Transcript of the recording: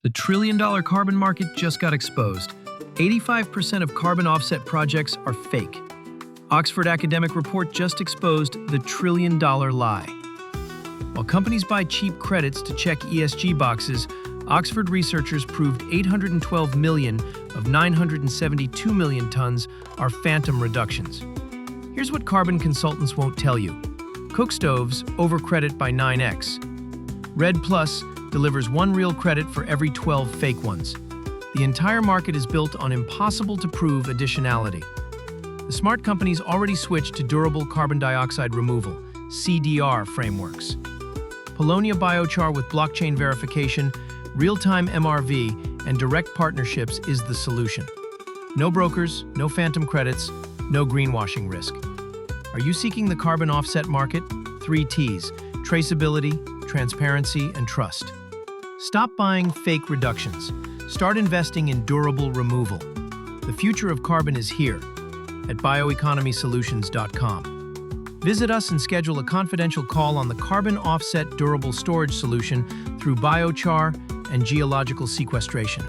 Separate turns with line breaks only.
The trillion-dollar carbon market just got exposed. 85% of carbon offset projects are fake. Oxford academic report just exposed the trillion-dollar lie. While companies buy cheap credits to check ESG boxes, Oxford researchers proved 812 million of 972 million tons are phantom reductions. Here's what carbon consultants won't tell you. Cook stoves overcredit by 9x. Red Plus delivers one real credit for every 12 fake ones. The entire market is built on impossible-to-prove additionality. The smart companies already switched to durable carbon dioxide removal, CDR frameworks. Paulownia biochar with blockchain verification, real-time MRV, and direct partnerships is the solution. No brokers, no phantom credits, no greenwashing risk. Are you seeking the carbon offset market? 3 T's: traceability, transparency, and trust. Stop buying fake reductions. Start investing in durable removal. The future of carbon is here at bioeconomysolutions.com. Visit us and schedule a confidential call on the carbon offset durable storage solution through biochar and geological sequestration.